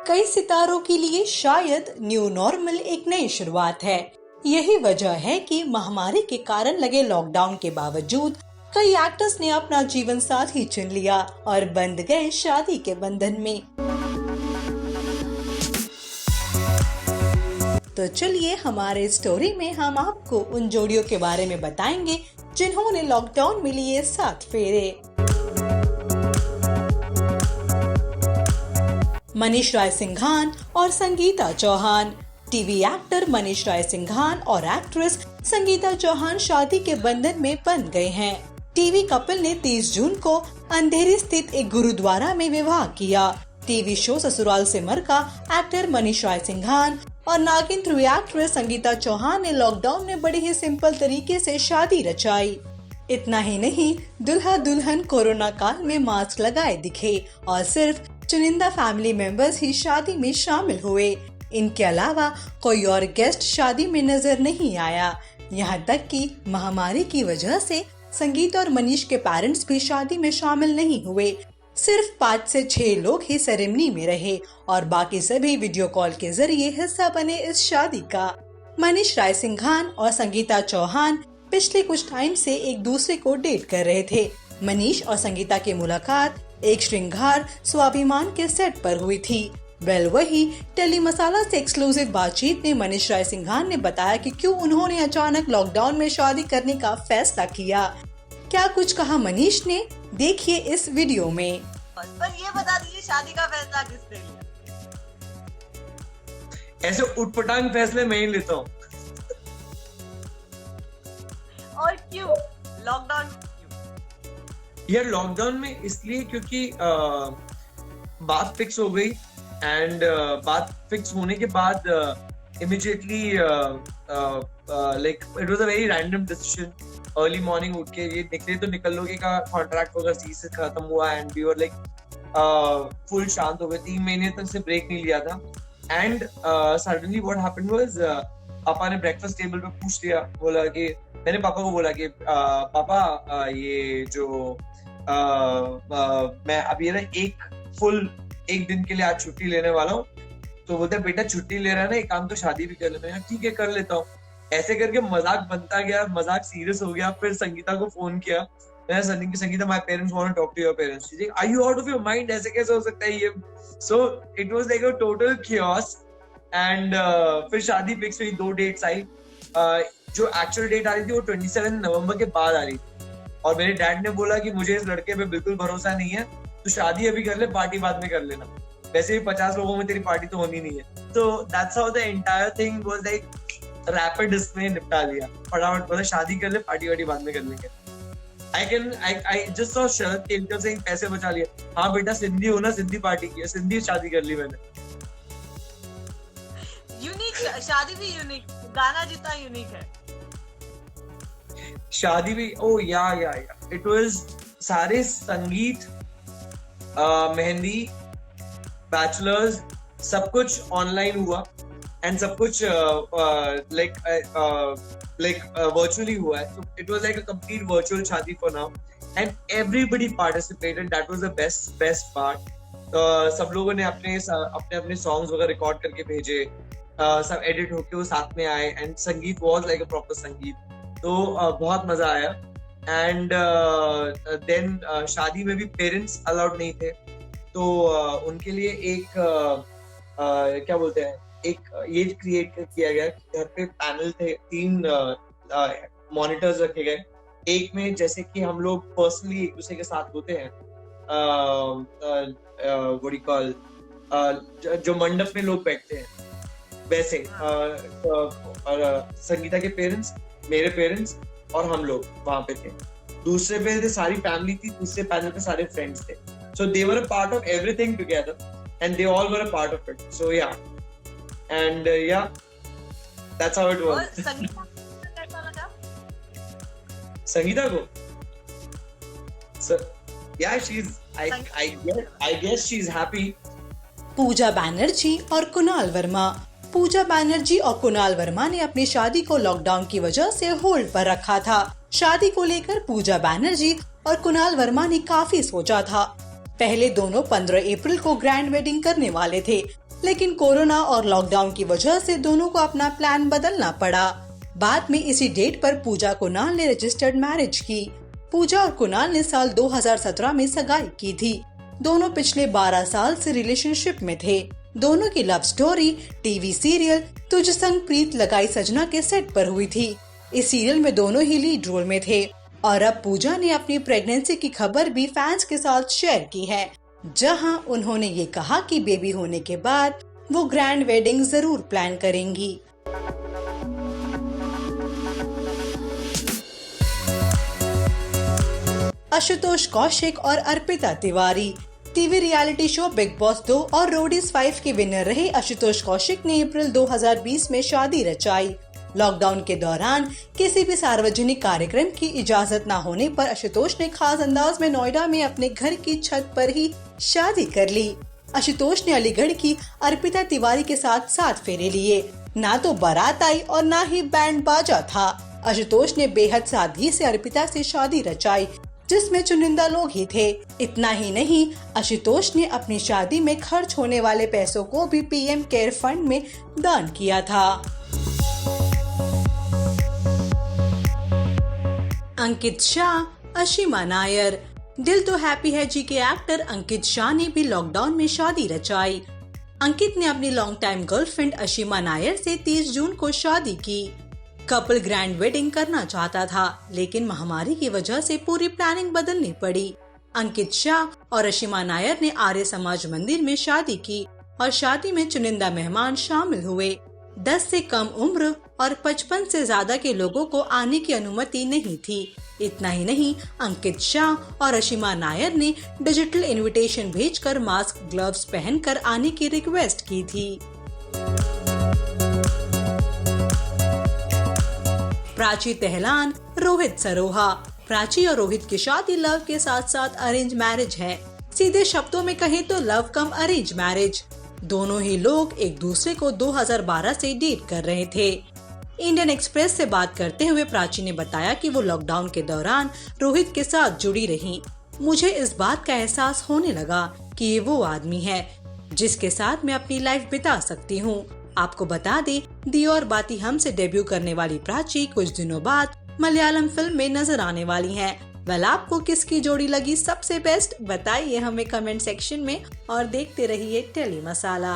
कई सितारों के लिए शायद न्यू नॉर्मल एक नई शुरुआत है। यही वजह है कि महामारी के कारण लगे लॉकडाउन के बावजूद कई एक्टर्स ने अपना जीवन साथी चुन लिया और बंध गए शादी के बंधन में। तो चलिए हमारे स्टोरी में हम आपको उन जोड़ियों के बारे में बताएंगे जिन्होंने लॉकडाउन में लिए 7 फेरे। मनीष रायसिंघान और संगीता चौहान। टीवी एक्टर मनीष रायसिंघान और एक्ट्रेस संगीता चौहान शादी के बंधन में बंध गए हैं। टीवी कपल ने 30 जून को अंधेरी स्थित एक गुरुद्वारा में विवाह किया। टीवी शो ससुराल सिमर का एक्टर मनीष रायसिंघान और नागिन 3 एक्ट्रेस संगीता चौहान ने लॉकडाउन में बड़े ही सिंपल तरीके से शादी रचाई। इतना ही नहीं, दुल्हा दुल्हन कोरोना काल में मास्क लगाए दिखे और सिर्फ चुनिंदा फैमिली मेंबर्स ही शादी में शामिल हुए। इनके अलावा कोई और गेस्ट शादी में नजर नहीं आया। यहाँ तक कि महामारी की वजह से संगीत और मनीष के पेरेंट्स भी शादी में शामिल नहीं हुए। सिर्फ 5 से 6 लोग ही सेरेमनी में रहे और बाकी सभी वीडियो कॉल के जरिए हिस्सा बने इस शादी का। मनीष रायसिंघान और संगीता चौहान पिछले कुछ टाइम से एक दूसरे को डेट कर रहे थे। मनीष और संगीता की मुलाकात एक श्रृंगार स्वाभिमान के सेट पर हुई थी। वही टेली मसाला से एक्सक्लूसिव बातचीत में मनीष रायसिंघान ने बताया कि क्यों उन्होंने अचानक लॉकडाउन में शादी करने का फैसला किया। क्या कुछ कहा मनीष ने, देखिए इस वीडियो में। पर ये बता दीजिए, शादी का फैसला किसने लिया? ऐसे उटपटांग फैसले मैं ही लेता हूँ। और क्यों लॉकडाउन? यार लॉकडाउन में इसलिए क्योंकि बात फिक्स हो गई एंड बात फिक्स होने के बाद immediately like it was a very random decision. Early morning उठ के ये निकले तो निकल लोगे का कॉन्ट्रैक्ट होगा, सी से खत्म हुआ and we were like full शांत हो गए। 3 महीने तक से ब्रेक नहीं लिया था and suddenly what happened was पापा ने ब्रेकफास्ट टेबल पे पूछ लिया, बोला कि मैंने पापा को बोला कि पापा ये जो मैं अभी ना एक दिन के लिए आज छुट्टी लेने वाला हूँ। तो बोलते बेटा छुट्टी ले रहा है ना, एक काम तो शादी भी कर लेना। ठीक है कर लेता हूँ। ऐसे करके मजाक बनता गया, मजाक सीरियस हो गया। फिर संगीता को फोन किया, मैंने Sangeeta my parents want to talk to your parents. Are you out of your mind? ऐसे कैसे हो सकता है ये? So it was like a total chaos and फिर शादी फिक्स हुई। 2 डेट्स आई। जो एक्चुअल डेट आ रही थी वो 27 नवंबर के बाद आ रही थी और मेरे डैड ने बोला कि मुझे इस लड़के पे बिल्कुल भरोसा नहीं है, तो शादी अभी कर ले, पार्टी बाद में कर लेना। वैसे भी 50 लोगों में तेरी पार्टी तो होनी नहीं है। तो that's how the entire thing was like rapid. इसमें निपटा लिया फटाफट, बोला शादी कर ले, पार्टी वार्टी बाद में कर लेंगे। I just saw Sharad Kelkar से पैसे बचा लिए। हाँ बेटा सिंधी हो ना, सिंधी पार्टी की है, सिंधी शादी कर ली मैंने। यूनिक शादी भी यूनिक, गाना जितना यूनिक है शादी भी। ओ या इट वाज सारे संगीत, मेहंदी, बैचलर्स, सब कुछ ऑनलाइन हुआ एंड सब कुछ लाइक वर्चुअली हुआ है। It was like a complete virtual shaadi for now and everybody participated. That was the best part. सब लोगों ने अपने सॉन्ग्स वगैरह रिकॉर्ड करके भेजे, सब एडिट होके वो साथ में आए एंड संगीत वाज लाइक अ प्रॉपर संगीत। तो बहुत मजा आया एंड देन शादी में भी पेरेंट्स अलाउड नहीं थे, तो उनके लिए एक क्या बोलते हैं, एक ये क्रिएट किया गया। घर पे पैनल थे, 3 मॉनिटर्स रखे गए। एक में जैसे कि हम लोग पर्सनली एक दूसरे के साथ होते हैं, व्हाट यू कॉल, जो मंडप में लोग बैठते हैं वैसे। और संगीता के पेरेंट्स, मेरे पेरेंट्स और हम लोग वहां पे थे। दूसरे पे थे सारी फैमिली थी, तीसरे पैनल पे सारे फ्रेंड्स थे। So they were a part of everything together and they all were a part of it. So yeah and yeah that's how it was. Sangeeta को yeah she is I guess she is happy. Puja Banerjee और कुणाल वर्मा। पूजा बैनर्जी और कुणाल वर्मा ने अपनी शादी को lockdown की वजह से होल्ड पर रखा था। शादी को लेकर पूजा बैनर्जी और कुणाल वर्मा ने काफी सोचा था। पहले दोनों 15 अप्रैल को ग्रैंड वेडिंग करने वाले थे, लेकिन कोरोना और लॉकडाउन की वजह से दोनों को अपना प्लान बदलना पड़ा। बाद में इसी डेट पर पूजा कुणाल ने रजिस्टर्ड मैरिज की। पूजा और कुणाल ने साल 2017 में सगाई की थी। दोनों पिछले 12 साल से रिलेशनशिप में थे। दोनों की लव स्टोरी टीवी सीरियल तुझ संग प्रीत लगाई सजना के सेट पर हुई थी। इस सीरियल में दोनों ही लीड रोल में थे और अब पूजा ने अपनी प्रेगनेंसी की खबर भी फैंस के साथ शेयर की है, जहां उन्होंने ये कहा कि बेबी होने के बाद वो ग्रैंड वेडिंग जरूर प्लान करेंगी। आशुतोष कौशिक और Arpita Tiwari. TV reality show big boss 2 और रोडीज 5 के विनर रहे आशुतोष कौशिक ने अप्रैल 2020 में शादी रचाई। लॉकडाउन के दौरान किसी भी सार्वजनिक कार्यक्रम की इजाजत न होने पर आशुतोष ने खास अंदाज में नोएडा में अपने घर की छत पर ही शादी कर ली। आशुतोष ने अलीगढ़ की अर्पिता तिवारी के साथ 7 फेरे लिए। ना तो बारात आई और ना ही बैंड बाजा था। आशुतोष ने बेहद सादगी से अर्पिता से शादी रचाई, जिसमें चुनिंदा लोग ही थे। इतना ही नहीं, आशुतोष ने अपनी शादी में खर्च होने वाले पैसों को भी पीएम केयर फंड में दान किया था। अंकित शाह, अशीमा नायर। दिल तो हैप्पी है जी के एक्टर अंकित शाह ने भी लॉकडाउन में शादी रचाई। अंकित ने अपनी long time girlfriend Ashima Nair से 30 जून को शादी की। कपल ग्रैंड वेडिंग करना चाहता था, लेकिन महामारी की वजह से पूरी प्लानिंग बदलनी पड़ी। अंकित शाह और अशीमा नायर ने आर्य समाज मंदिर में शादी की और शादी में चुनिंदा मेहमान शामिल हुए। 10 से कम उम्र और 55 से ज्यादा के लोगों को आने की अनुमति नहीं थी। इतना ही नहीं, अंकित शाह और अशीमा नायर ने डिजिटल इनविटेशन भेजकर मास्क ग्लव्स पहनकर आने की रिक्वेस्ट की थी। प्राची तेहलान, रोहित सरोहा। प्राची और रोहित की शादी लव के साथ साथ अरेंज मैरिज है। सीधे शब्दों में कहें तो लव कम अरेंज मैरिज। दोनों ही लोग एक दूसरे को 2012 से डेट कर रहे थे। इंडियन एक्सप्रेस से बात करते हुए प्राची ने बताया कि वो लॉकडाउन के दौरान रोहित के साथ जुड़ी रही। मुझे इस बात का एहसास होने लगा कि ये वो आदमी है जिसके साथ मैं अपनी लाइफ बिता सकती हूँ। आपको बता दें, दियो और बाती हम से डेब्यू करने वाली प्राची कुछ दिनों बाद मलयालम फिल्म में नजर आने वाली हैं। वेल, आपको किसकी जोड़ी लगी सबसे बेस्ट, बताइए हमें कमेंट सेक्शन में और देखते रहिए टेली मसाला।